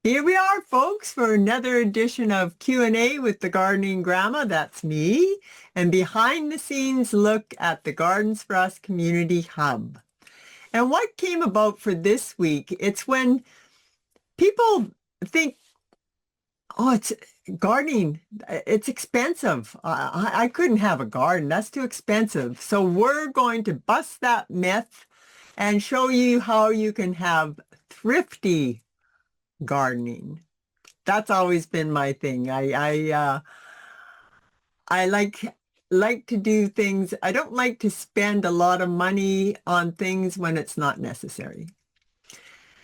Here we are, folks, for another edition of Q&A with the Gardening Grandma. That's me. And behind the scenes look at the Gardens for Us Community Hub. And what came about for this week, it's when people think, oh, it's gardening, it's expensive. I couldn't have a garden. That's too expensive. So we're going to bust that myth and show you how you can have thrifty gardening. That's always been my thing. I like to do things. I don't like to spend a lot of money on things when it's not necessary.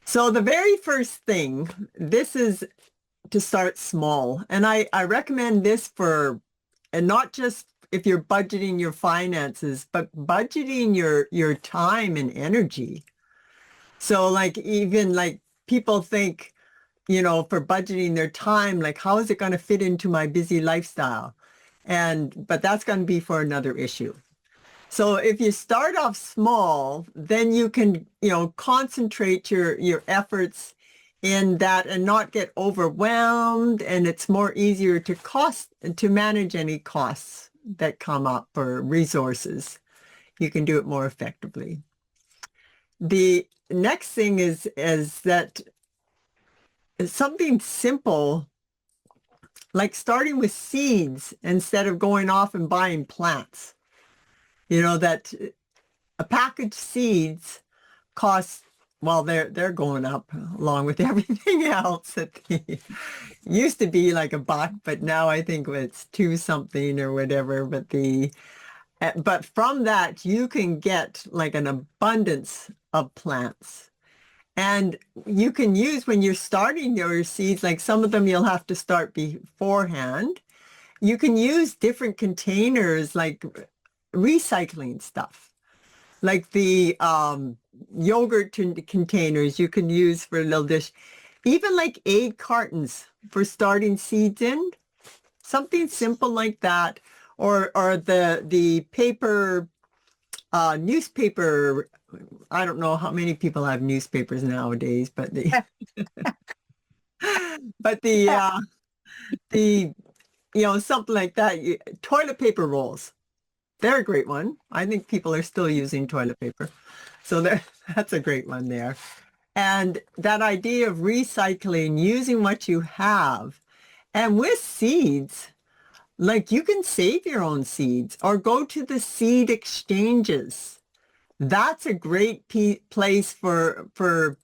So the very first thing, this is to start small. And I recommend this for, and not just if you're budgeting your finances, but budgeting your time and energy. So like even like people think, for budgeting their time, like how is it going to fit into my busy lifestyle? But that's going to be for another issue. So if you start off small, then you can, concentrate your efforts in that and not get overwhelmed. And it's more easier to manage any costs that come up or resources. You can do it more effectively. The next thing is that something simple, like starting with seeds instead of going off and buying plants. That a package seeds costs, well, they're going up along with everything else. Used to be like $1, but now I think it's 2 something or whatever. But from that, you can get like an abundance of plants. And you can use when you're starting your seeds, like some of them you'll have to start beforehand. You can use different containers, like recycling stuff, like the yogurt containers you can use for a little dish, even like egg cartons for starting seeds in, something simple like that, or the paper newspaper. I don't know how many people have newspapers nowadays, but but the something like that. Toilet paper rolls. They're a great one. I think people are still using toilet paper. So that's a great one there. And that idea of recycling, using what you have. And with seeds, like you can save your own seeds or go to the seed exchanges. That's a great place for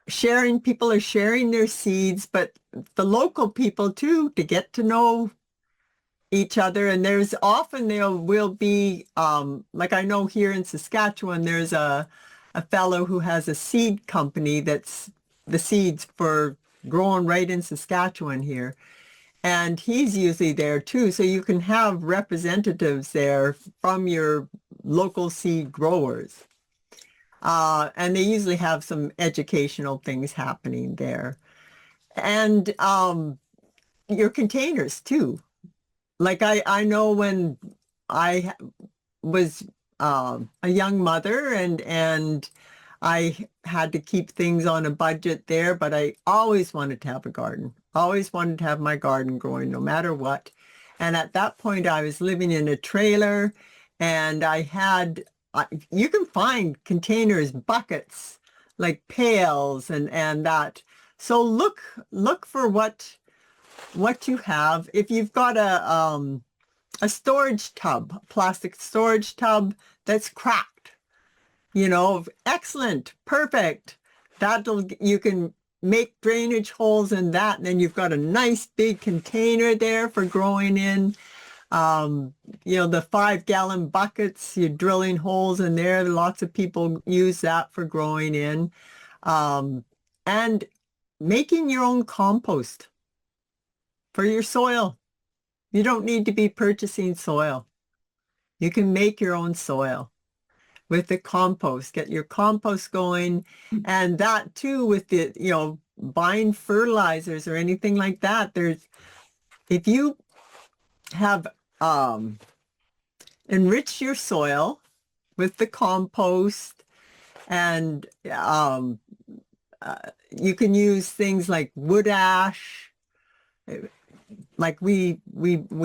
sharing. People are sharing their seeds, but the local people too, to get to know each other. And there's often there will be, like I know here in Saskatchewan, there's a fellow who has a seed company that's the seeds for growing right in Saskatchewan here. And he's usually there too. So you can have representatives there from your local seed growers. And they usually have some educational things happening there. And your containers too. Like I know when I was a young mother and I had to keep things on a budget there, but I always wanted to have a garden. Always wanted to have my garden growing no matter what. And at that point, I was living in a trailer and you can find containers, buckets, like pails and that. So look for what you have. If you've got a storage tub, a plastic storage tub that's cracked, excellent, perfect. You can make drainage holes in that, and then you've got a nice big container there for growing in. The 5-gallon buckets, you're drilling holes in there. Lots of people use that for growing in. And making your own compost for your soil. You don't need to be purchasing soil. You can make your own soil with the compost. Get your compost going. And that too with buying fertilizers or anything like that. If you have enriched your soil with the compost and You can use things like wood ash. Like we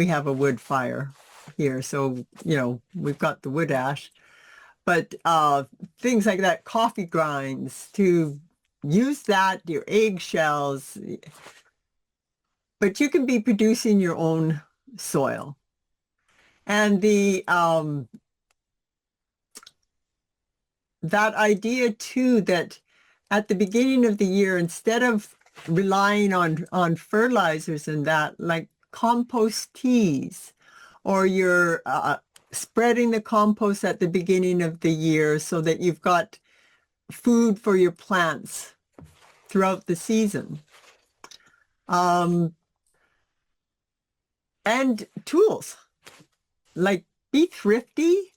have a wood fire here, so we've got the wood ash. But things like that, coffee grinds, to use that, your eggshells, but you can be producing your own soil. And that idea too, that at the beginning of the year, instead of relying on fertilizers and that, like compost teas, or you're spreading the compost at the beginning of the year so that you've got food for your plants throughout the season. And tools, like be thrifty,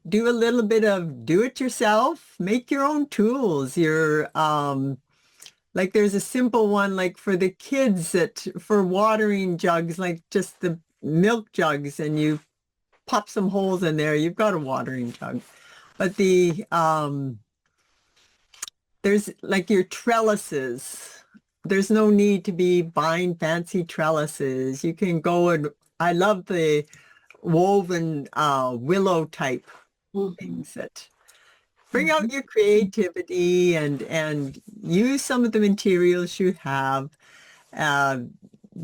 do a little bit of do-it-yourself, make your own tools. Like there's a simple one, like for the kids, that for watering jugs, like just the milk jugs, and you pop some holes in there, you've got a watering jug. But there's like your trellises. There's no need to be buying fancy trellises. You can go and, I love the woven willow type things that bring out your creativity and use some of the materials you have.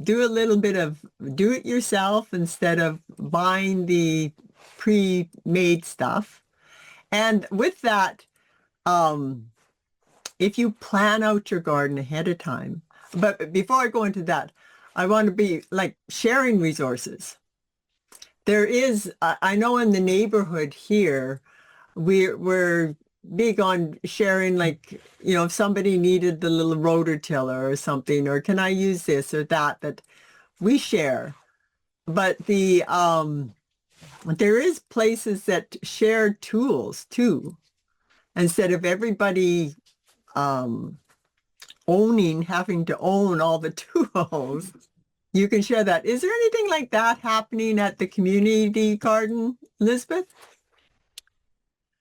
Do a little bit of do it yourself instead of buying the pre-made stuff. And with that, if you plan out your garden ahead of time, but before I go into that, I want to be like sharing resources. There is, I know in the neighborhood here, we're big on sharing, like, if somebody needed the little rototiller or something, or can I use this or that we share. But there is places that share tools too, instead of everybody having to own all the tools. You can share that. Is there anything like that happening at the community garden, Elizabeth?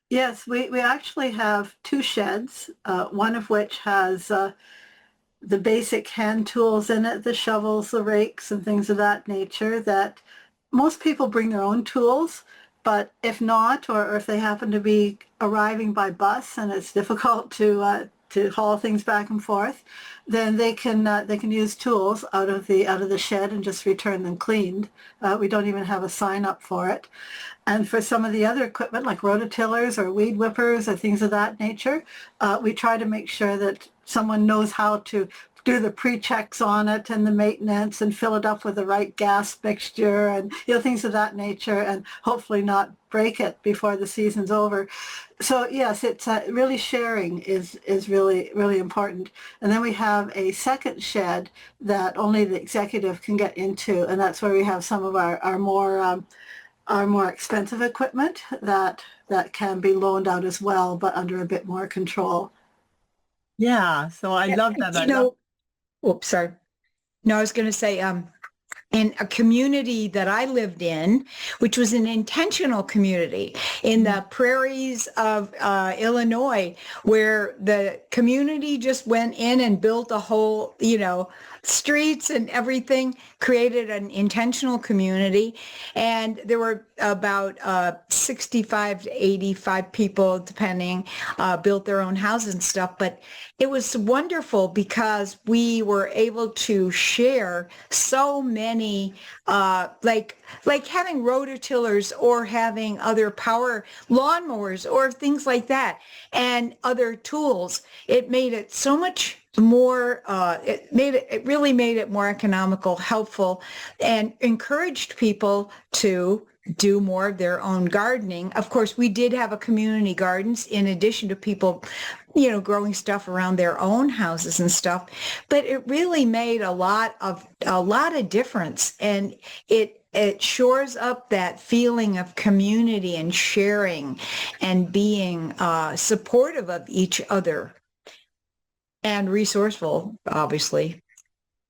Yes, we actually have two sheds, one of which has the basic hand tools in it, the shovels, the rakes, and things of that nature, that most people bring their own tools, but if not, or if they happen to be arriving by bus and it's difficult to haul things back and forth, then they can use tools out of the shed and just return them cleaned. We don't even have a sign up for it. And for some of the other equipment, like rototillers or weed whippers or things of that nature, we try to make sure that someone knows how to do the pre-checks on it and the maintenance and fill it up with the right gas mixture and things of that nature, and hopefully not break it before the season's over. So yes, it's really sharing is really, really important. And then we have a second shed that only the executive can get into, and that's where we have some of our more expensive equipment that can be loaned out as well, but under a bit more control. Yeah, so I love that. Oops, sorry. No, I was going to say, in a community that I lived in, which was an intentional community in the prairies of Illinois, where the community just went in and built a whole, streets and everything, created an intentional community. And there were about 65 to 85 people, depending, built their own houses and stuff. But it was wonderful because we were able to share so many, like having rototillers or having other power lawnmowers or things like that, and other tools. It made it so much more, it really made it more economical, helpful, and encouraged people to do more of their own gardening. Of course, we did have a community gardens in addition to people, growing stuff around their own houses and stuff. But it really made a lot of difference, and it shores up that feeling of community and sharing and being supportive of each other and resourceful, obviously.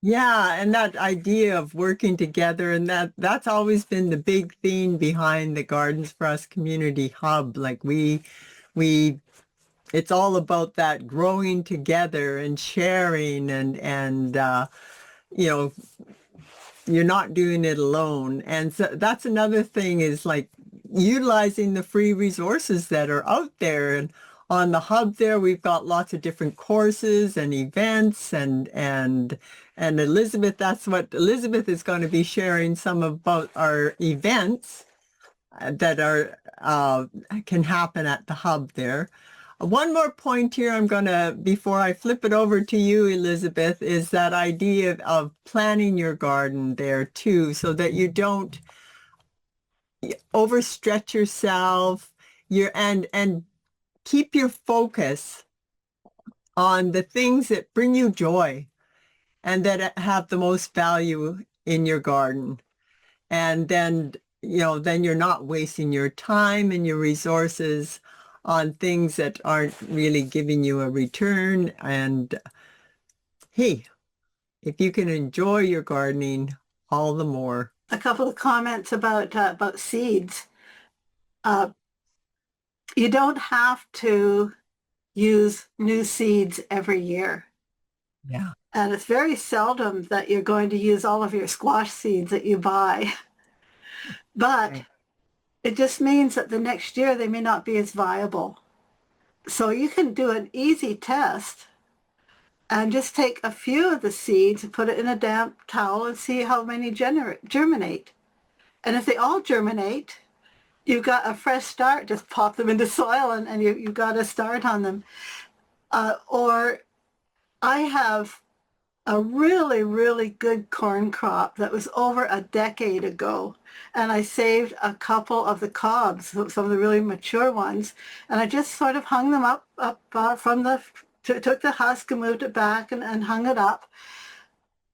Yeah, and that idea of working together, and that's always been the big theme behind the Gardens4Us Community Hub. Like we it's all about that growing together and sharing and you know, you're not doing it alone. And so that's another thing is like utilizing the free resources that are out there. And on the hub there, we've got lots of different courses and events and Elizabeth, that's what Elizabeth is going to be sharing some about our events that are can happen at the hub there. One more point here I'm going to, before I flip it over to you, Elizabeth, is that idea of planning your garden there too, so that you don't overstretch yourself and keep your focus on the things that bring you joy and that have the most value in your garden. And then, then you're not wasting your time and your resources on things that aren't really giving you a return. And hey, if you can enjoy your gardening, all the more. A couple of comments about seeds. You don't have to use new seeds every year. Yeah. And it's very seldom that you're going to use all of your squash seeds that you buy. But Right. it just means that the next year they may not be as viable. So you can do an easy test and just take a few of the seeds and put it in a damp towel and see how many germinate. And if they all germinate, you've got a fresh start. Just pop them into soil and you've got a start on them. Or I have a really, really good corn crop that was over a decade ago. And I saved a couple of the cobs, some of the really mature ones. And I just sort of hung them up took the husk and moved it back and hung it up.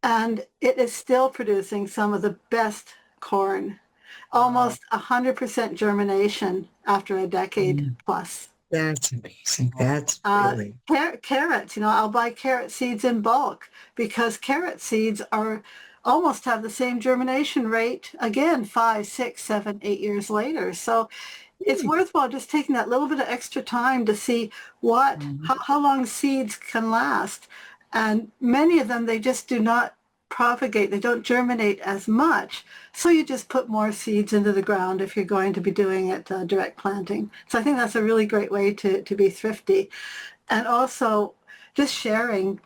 And it is still producing some of the best corn. Almost 100% germination after a decade plus. That's amazing. That's really. Carrots, I'll buy carrot seeds in bulk because carrot seeds almost have the same germination rate again 5, 6, 7, 8 years later. So it's worthwhile just taking that little bit of extra time to see how long seeds can last. And many of them, they just do not propagate. They don't germinate as much. So you just put more seeds into the ground if you're going to be doing it direct planting. So I think that's a really great way to be thrifty. And also just sharing,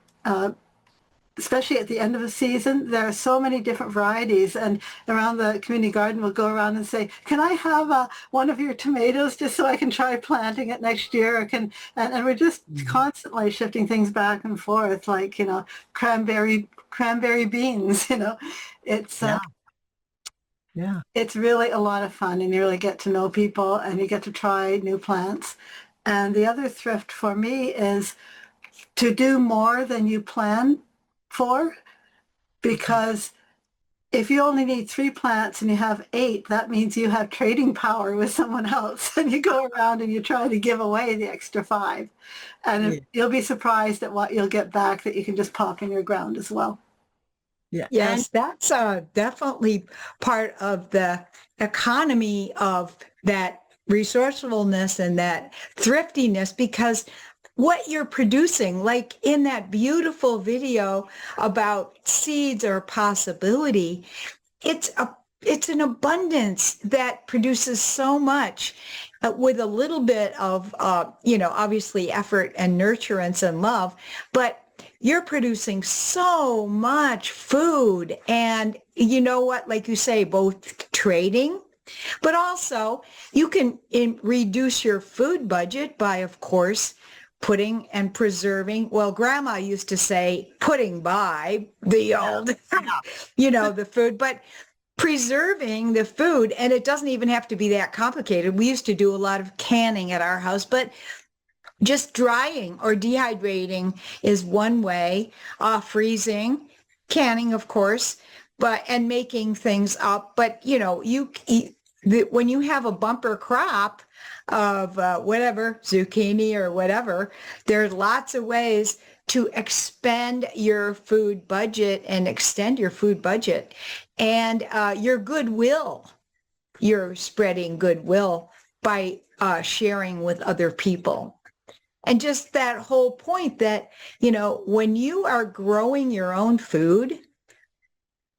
especially at the end of the season, there are so many different varieties. And around the community garden, we'll go around and say, can I have one of your tomatoes just so I can try planting it next year? And we're just constantly shifting things back and forth, like, cranberry beans, it's it's really a lot of fun, and you really get to know people and you get to try new plants. And the other thrift for me is to do more than you plan for, because if you only need 3 plants and you have 8, that means you have trading power with someone else, and you go around and you try to give away the extra 5, and you'll be surprised at what you'll get back that you can just pop in your ground as well. Yeah. Yes, that's definitely part of the economy of that resourcefulness and that thriftiness, because what you're producing, like in that beautiful video about seeds or possibility, it's an abundance that produces so much with a little bit of, obviously effort and nurturance and love, but you're producing so much food. And you know what, like you say, both trading, but also you can reduce your food budget by, of course, putting and preserving. Well, Grandma used to say putting by the old, the food, but preserving the food. And it doesn't even have to be that complicated. We used to do a lot of canning at our house, but just drying or dehydrating is one way, freezing, canning, of course, and making things up. But, when you have a bumper crop of whatever, zucchini or whatever, there's lots of ways to expend your food budget and extend your food budget. And your goodwill, you're spreading goodwill by sharing with other people. And just that whole point that, when you are growing your own food,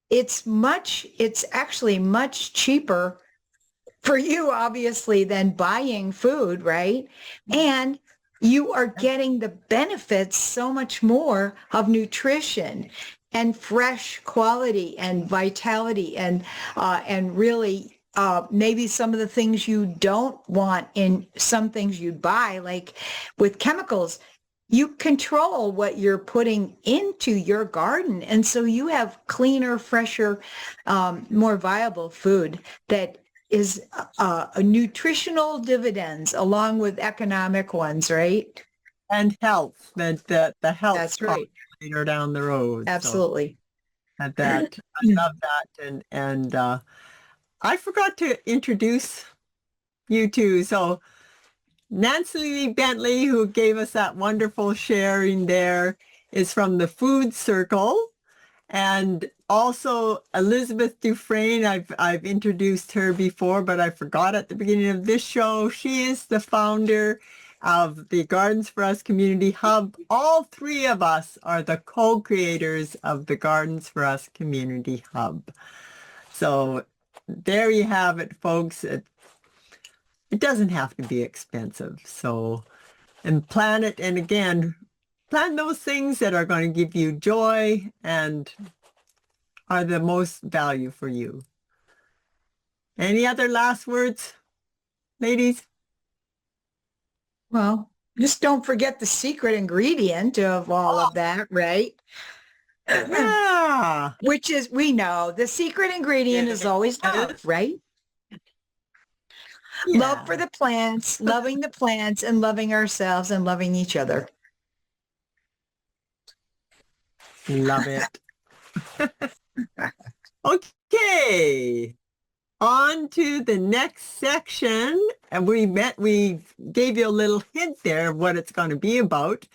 it's actually much cheaper for you, obviously, than buying food, right? And you are getting the benefits so much more of nutrition and fresh quality and vitality and really maybe some of the things you don't want in some things you'd buy, like with chemicals. You control what you're putting into your garden. And so you have cleaner, fresher, more viable food that is nutritional dividends along with economic ones, right? And health, the health That's right. later down the road. Absolutely. So I love that. And I forgot to introduce you two. So Nancy Lee Bentley, who gave us that wonderful sharing there, is from the Food Circle. And also Elizabeth Dufresne, I've introduced her before, but I forgot at the beginning of this show. She is the founder of the Gardens4Us Community Hub. All three of us are the co-creators of the Gardens4Us Community Hub. So there you have it, folks. It doesn't have to be expensive. So, and plan it. And again, plan those things that are going to give you joy and are the most value for you. Any other last words, ladies? Well, just don't forget the secret ingredient of all of that, right? Yeah. Which is, we know, the secret ingredient is always love, right? Yeah. Love for the plants, loving the plants, and loving ourselves and loving each other. Love it. Okay. On to the next section. And we gave you a little hint there of what it's going to be about.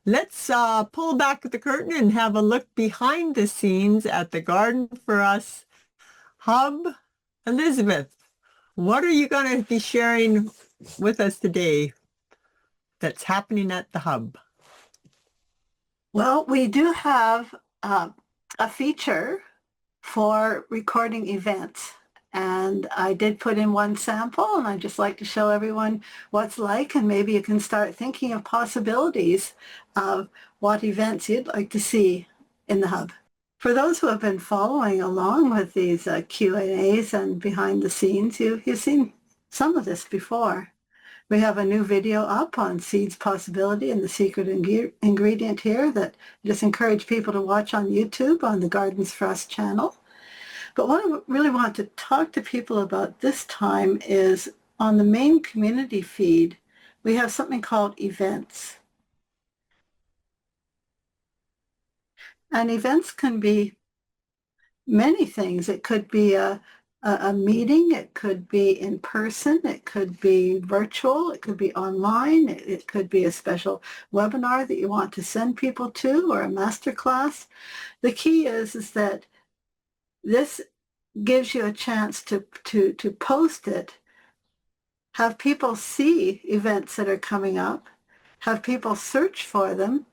Let's pull back the curtain and have a look behind the scenes at the Garden4Us Hub. Elizabeth, what are you going to be sharing with us today that's happening at the Hub? Well, we do have a feature for recording events. And I did put in one sample, and I'd just like to show everyone what's like, and maybe you can start thinking of possibilities of what events you'd like to see in the Hub. For those who have been following along with these Q&As and behind the scenes, you've seen some of this before. We have a new video up on seeds possibility and the secret ingredient here that I just encourage people to watch on YouTube on the Gardens4Us channel. But what I really want to talk to people about this time is on the main community feed, we have something called events. And events can be many things. It could be a meeting, it could be in person, it could be virtual, it could be online, it could be a special webinar that you want to send people to or a master class. The key is that this gives you a chance to post it, have people see events that are coming up, have people search for them,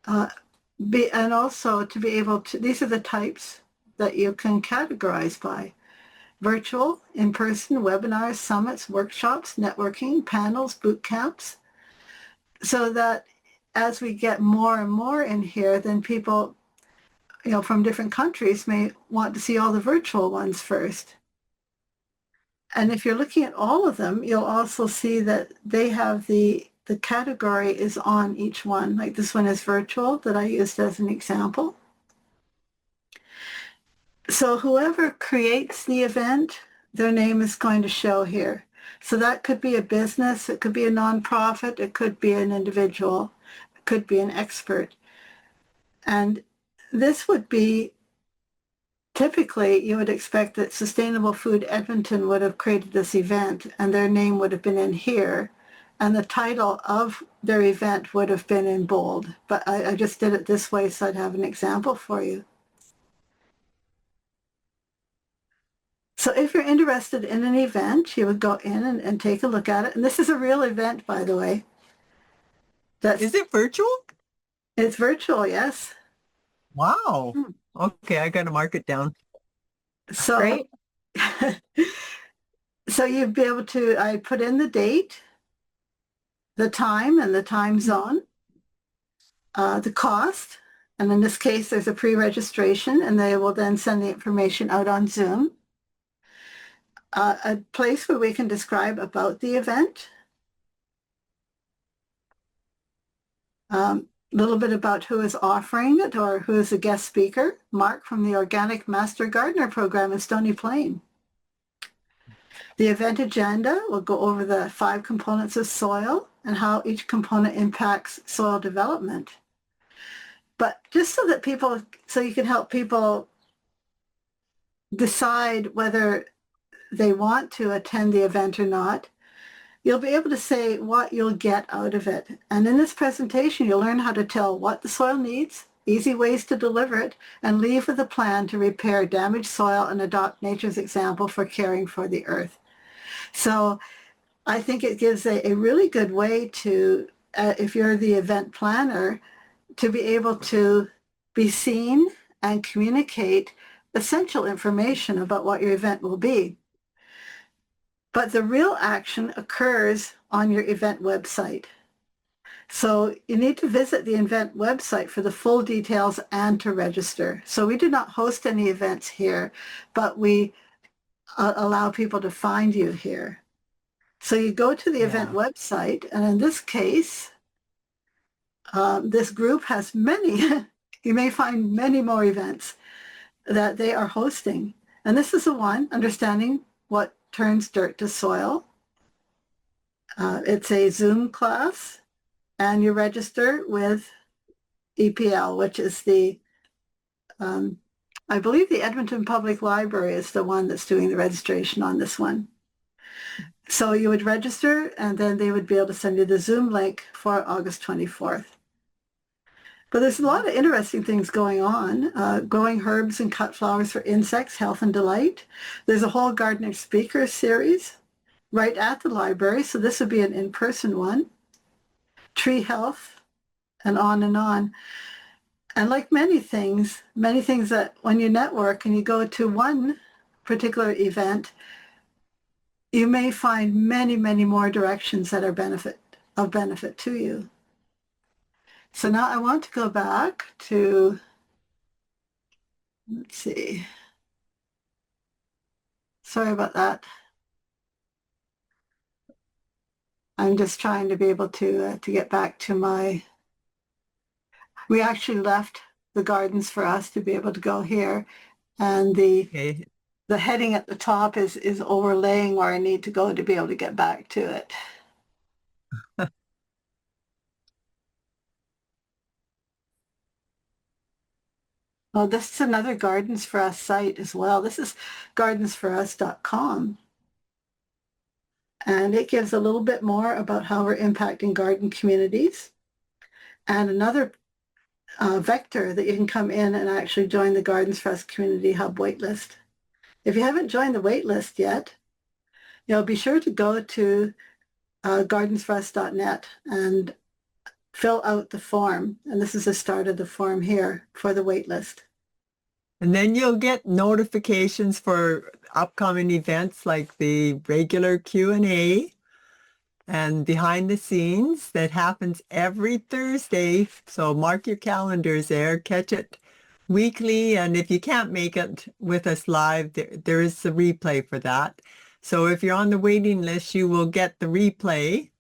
and also to be able to, these are the types that you can categorize by: virtual, in-person, webinars, summits, workshops, networking, panels, boot camps, so that as we get more and more in here, then people from different countries may want to see all the virtual ones first. And if you're looking at all of them, you'll also see that they have the category is on each one. Like this one is virtual that I used as an example. So whoever creates the event, their name is going to show here. So that could be a business, it could be a nonprofit, it could be an individual, it could be an expert. And this would be, typically you would expect that Sustainable Food Edmonton would have created this event and their name would have been in here and the title of their event would have been in bold. But I just did it this way so I'd have an example for you. So if you're interested in an event, you would go in and take a look at it. And this is a real event, by the way. Is it virtual? It's virtual, yes. Wow. Okay, I got to mark it down. So, Great. so you'd be able to, I put in the date, the time and the time zone, the cost, and in this case, there's a pre-registration, and they will then send the information out on Zoom. A place where we can describe about the event. A little bit about who is offering it or who is the guest speaker. Mark from the Organic Master Gardener program in Stony Plain. The event agenda will go over the 5 components of soil and how each component impacts soil development. But just so that so you can help people decide whether they want to attend the event or not, you'll be able to say what you'll get out of it. And in this presentation, you'll learn how to tell what the soil needs, easy ways to deliver it, and leave with a plan to repair damaged soil and adopt nature's example for caring for the earth. So I think it gives a really good way to, if you're the event planner, to be able to be seen and communicate essential information about what your event will be. But the real action occurs on your event website. So you need to visit the event website for the full details and to register. So we do not host any events here, but we allow people to find you here. So you go to the event website, and in this case, this group has many, you may find many more events that they are hosting. And this is the one, Understanding What Turns Dirt to Soil. It's a Zoom class, and you register with EPL, which is I believe the Edmonton Public Library is the one that's doing the registration on this one. So you would register, and then they would be able to send you the Zoom link for August 24th. But there's a lot of interesting things going on. Growing herbs and cut flowers for insects, health and delight. There's a whole gardener speaker series right at the library. So this would be an in-person one. Tree health, and on and on. And like many things that when you network and you go to one particular event, you may find many, many more directions that are of benefit to you. So now I want to go back to, let's see. Sorry about that. I'm just trying to be able to get back to we actually left the Gardens4Us to be able to go here, and the heading at the top is overlaying where I need to go to be able to get back to it. Well, this is another Gardens4Us site as well. This is Gardens4Us.com. And it gives a little bit more about how we're impacting garden communities. And another vector that you can come in and actually join the Gardens4Us Community Hub waitlist. If you haven't joined the waitlist yet, be sure to go to gardens4us.net and fill out the form. And this is the start of the form here for the waitlist. And then you'll get notifications for upcoming events like the regular Q&A and behind the scenes that happens every Thursday. So mark your calendars there, catch it weekly. And if you can't make it with us live, there is a replay for that. So if you're on the waiting list, you will get the replay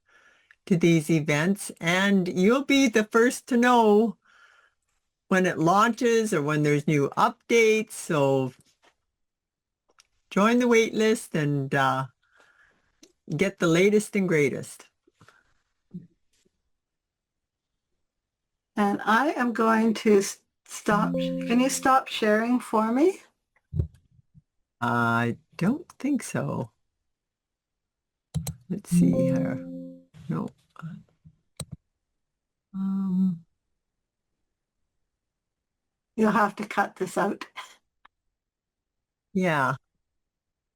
to these events, and you'll be the first to know when it launches or when there's new updates. So join the wait list and get the latest and greatest. And I am going to stop. Can you stop sharing for me? I don't think so. Let's see here. No. You'll have to cut this out. Yeah.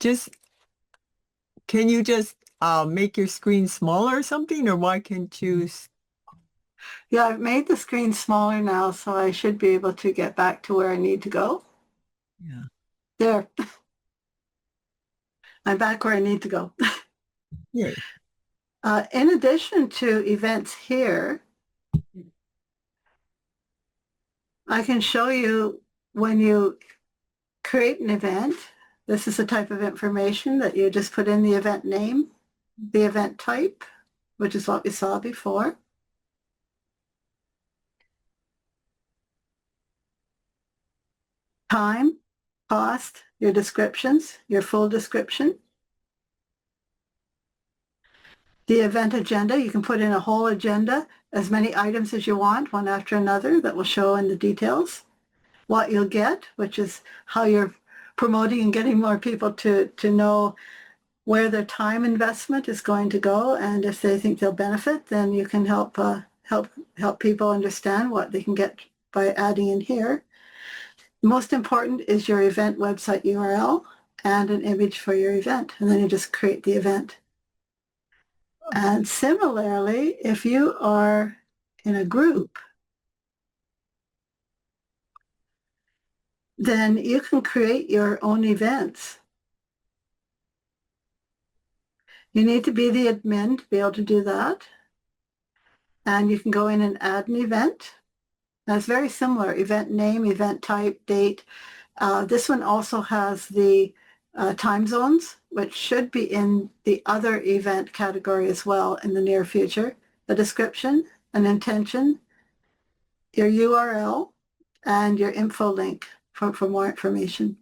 Can you just make your screen smaller or something, or why can't you? Yeah, I've made the screen smaller now, so I should be able to get back to where I need to go. Yeah. There. I'm back where I need to go. Yay. In addition to events here, I can show you when you create an event. This is the type of information that you just put in the event name, the event type, which is what we saw before. Time, cost, your descriptions, your full description. The event agenda, you can put in a whole agenda, as many items as you want, one after another, that will show in the details. What you'll get, which is how you're promoting and getting more people to know where their time investment is going to go, and if they think they'll benefit, then you can help people understand what they can get by adding in here. Most important is your event website URL and an image for your event, and then you just create the event. And similarly, if you are in a group, then you can create your own events. You need to be the admin to be able to do that. And you can go in and add an event. That's very similar, event name, event type, date. This one also has the time zones, which should be in the other event category as well in the near future. The description, an intention, your URL, and your info link for more information.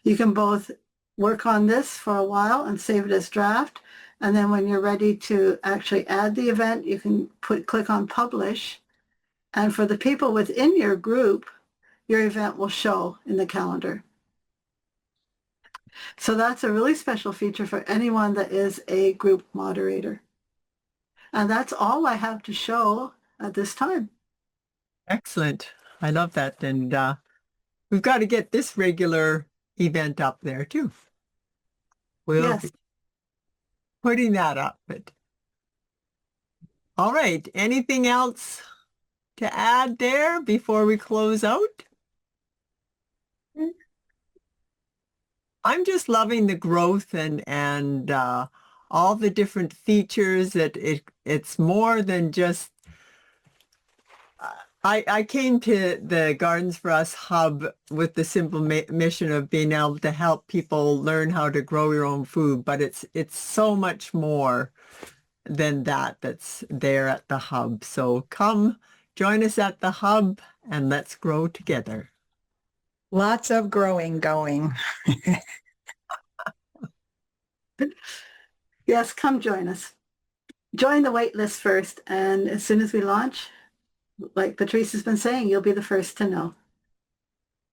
You can both work on this for a while and save it as draft, and then when you're ready to actually add the event, you can click on publish, and for the people within your group, your event will show in the calendar. So that's a really special feature for anyone that is a group moderator. And that's all I have to show at this time. Excellent. I love that. And we've got to get this regular event up there too. We'll Yes. be putting that up. But all right. Anything else to add there before we close out? I'm just loving the growth and all the different features that it's more than just I came to the Gardens for Us Hub with the simple mission of being able to help people learn how to grow your own food, but it's so much more than that's there at the hub. So come join us at the hub and let's grow together. Lots of growing going. Yes, come join us. Join the wait list first, and as soon as we launch, like Patrice has been saying, you'll be the first to know.